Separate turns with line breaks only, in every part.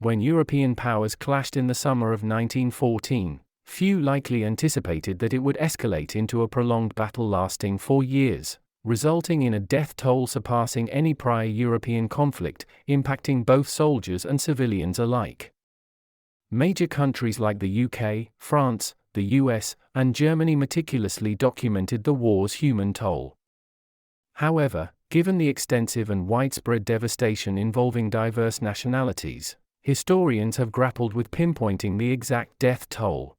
When European powers clashed in the summer of 1914, few likely anticipated that it would escalate into a prolonged battle lasting 4 years, resulting in a death toll surpassing any prior European conflict, impacting both soldiers and civilians alike. Major countries like the UK, France, the US, and Germany meticulously documented the war's human toll. However, given the extensive and widespread devastation involving diverse nationalities, historians have grappled with pinpointing the exact death toll.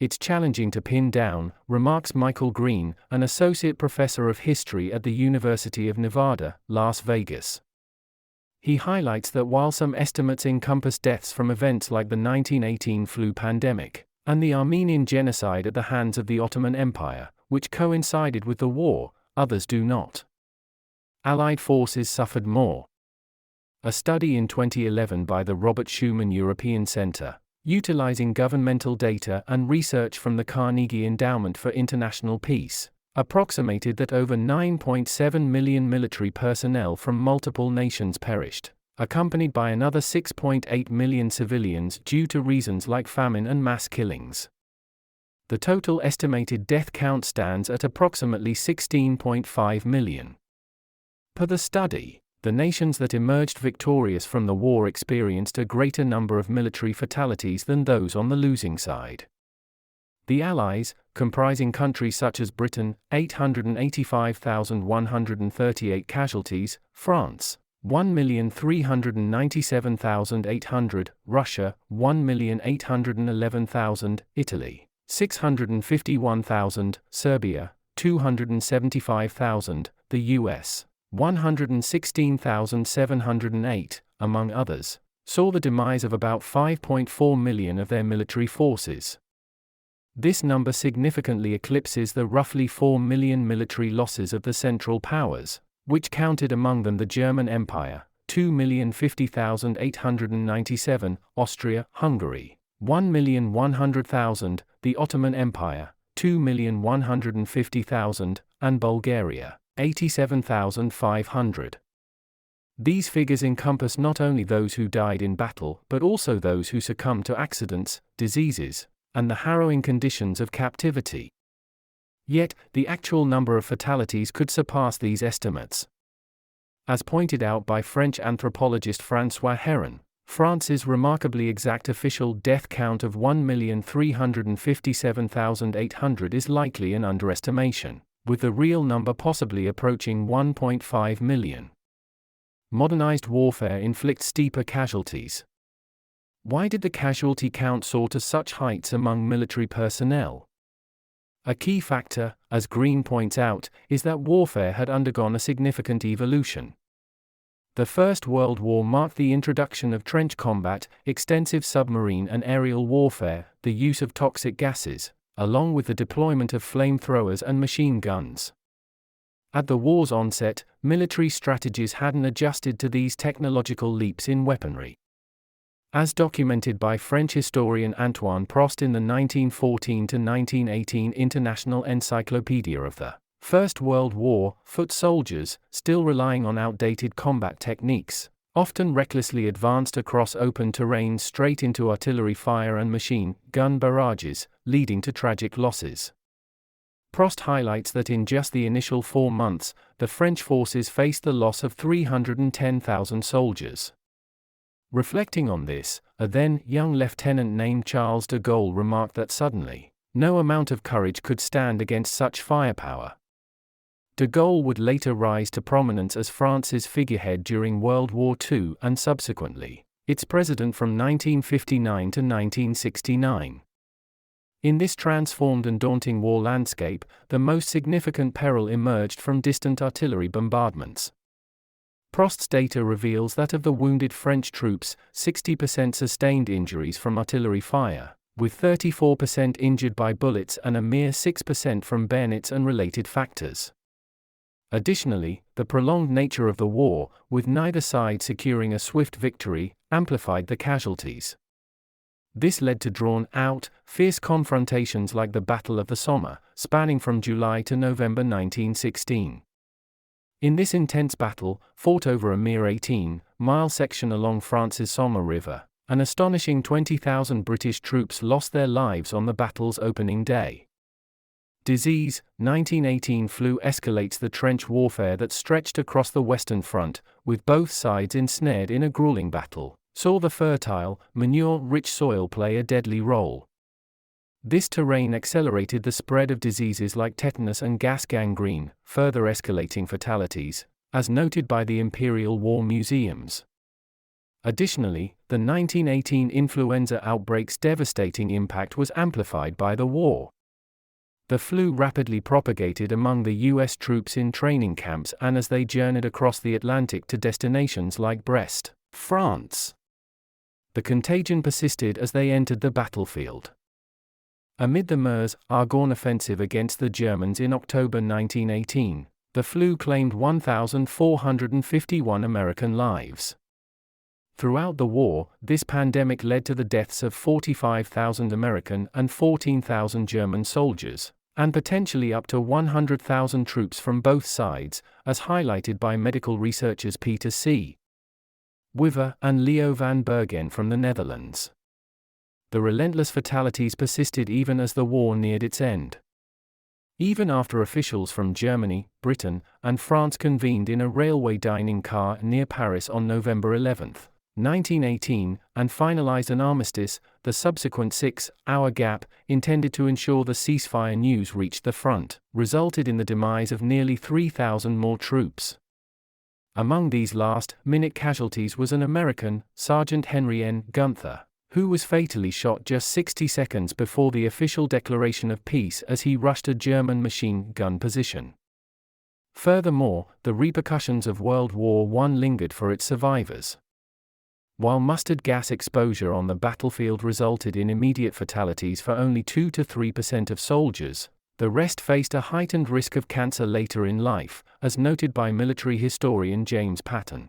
It's challenging to pin down, remarks Michael Green, an associate professor of history at the University of Nevada, Las Vegas. He highlights that while some estimates encompass deaths from events like the 1918 flu pandemic and the Armenian genocide at the hands of the Ottoman Empire, which coincided with the war, others do not. Allied forces suffered more. A study in 2011 by the Robert Schuman European Center, utilizing governmental data and research from the Carnegie Endowment for International Peace, approximated that over 9.7 million military personnel from multiple nations perished, accompanied by another 6.8 million civilians due to reasons like famine and mass killings. The total estimated death count stands at approximately 16.5 million. Per the study, the nations that emerged victorious from the war experienced a greater number of military fatalities than those on the losing side. The Allies, comprising countries such as Britain, 885,138 casualties, France, 1,397,800, Russia, 1,811,000, Italy, 651,000, Serbia, 275,000, the US, 116,708, among others, saw the demise of about 5.4 million of their military forces. This number significantly eclipses the roughly 4 million military losses of the Central Powers, which counted among them the German Empire, 2,050,897, Austria-Hungary, 1,100,000, the Ottoman Empire, 2,150,000, and Bulgaria, 87,500. These figures encompass not only those who died in battle but also those who succumbed to accidents, diseases, and the harrowing conditions of captivity. Yet, the actual number of fatalities could surpass these estimates. As pointed out by French anthropologist François Heron, France's remarkably exact official death count of 1,357,800 is likely an underestimation, with the real number possibly approaching 1.5 million. Modernized warfare inflicts steeper casualties. Why did the casualty count soar to such heights among military personnel? A key factor, as Green points out, is that warfare had undergone a significant evolution. The First World War marked the introduction of trench combat, extensive submarine and aerial warfare, the use of toxic gases, along with the deployment of flamethrowers and machine guns. At the war's onset, military strategies hadn't adjusted to these technological leaps in weaponry. As documented by French historian Antoine Prost in the 1914-1918 International Encyclopedia of the First World War, foot soldiers, still relying on outdated combat techniques, often recklessly advanced across open terrain straight into artillery fire and machine gun barrages, leading to tragic losses. Prost highlights that in just the initial 4 months, the French forces faced the loss of 310,000 soldiers. Reflecting on this, a then young lieutenant named Charles de Gaulle remarked that suddenly, no amount of courage could stand against such firepower. De Gaulle would later rise to prominence as France's figurehead during World War II and subsequently, its president from 1959 to 1969. In this transformed and daunting war landscape, the most significant peril emerged from distant artillery bombardments. Prost's data reveals that of the wounded French troops, 60% sustained injuries from artillery fire, with 34% injured by bullets and a mere 6% from bayonets and related factors. Additionally, the prolonged nature of the war, with neither side securing a swift victory, amplified the casualties. This led to drawn-out, fierce confrontations like the Battle of the Somme, spanning from July to November 1916. In this intense battle, fought over a mere 18-mile section along France's Somme River, an astonishing 20,000 British troops lost their lives on the battle's opening day. Disease, 1918 flu escalates the trench warfare that stretched across the Western Front, with both sides ensnared in a grueling battle, saw the fertile, manure-rich soil play a deadly role. This terrain accelerated the spread of diseases like tetanus and gas gangrene, further escalating fatalities, as noted by the Imperial War Museums. Additionally, the 1918 influenza outbreak's devastating impact was amplified by the war. The flu rapidly propagated among the U.S. troops in training camps and as they journeyed across the Atlantic to destinations like Brest, France. The contagion persisted as they entered the battlefield. Amid the Meuse-Argonne offensive against the Germans in October 1918, the flu claimed 1,451 American lives. Throughout the war, this pandemic led to the deaths of 45,000 American and 14,000 German soldiers, and potentially up to 100,000 troops from both sides, as highlighted by medical researchers Peter C. Wiver and Leo van Bergen from the Netherlands. The relentless fatalities persisted even as the war neared its end. Even after officials from Germany, Britain, and France convened in a railway dining car near Paris on November 11, 1918, and finalized an armistice, the subsequent 6-hour gap, intended to ensure the ceasefire news reached the front, resulted in the demise of nearly 3,000 more troops. Among these last-minute casualties was an American, Sergeant Henry N. Gunther, who was fatally shot just 60 seconds before the official declaration of peace as he rushed a German machine gun position. Furthermore, the repercussions of World War I lingered for its survivors. While mustard gas exposure on the battlefield resulted in immediate fatalities for only 2 to 3% of soldiers, the rest faced a heightened risk of cancer later in life, as noted by military historian James Patton.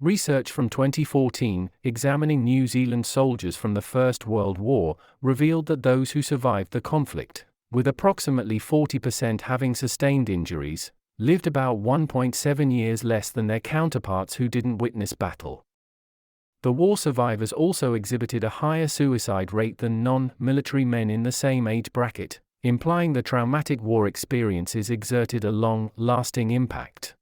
Research from 2014, examining New Zealand soldiers from the First World War, revealed that those who survived the conflict, with approximately 40% having sustained injuries, lived about 1.7 years less than their counterparts who didn't witness battle. The war survivors also exhibited a higher suicide rate than non-military men in the same age bracket, implying the traumatic war experiences exerted a long-lasting impact.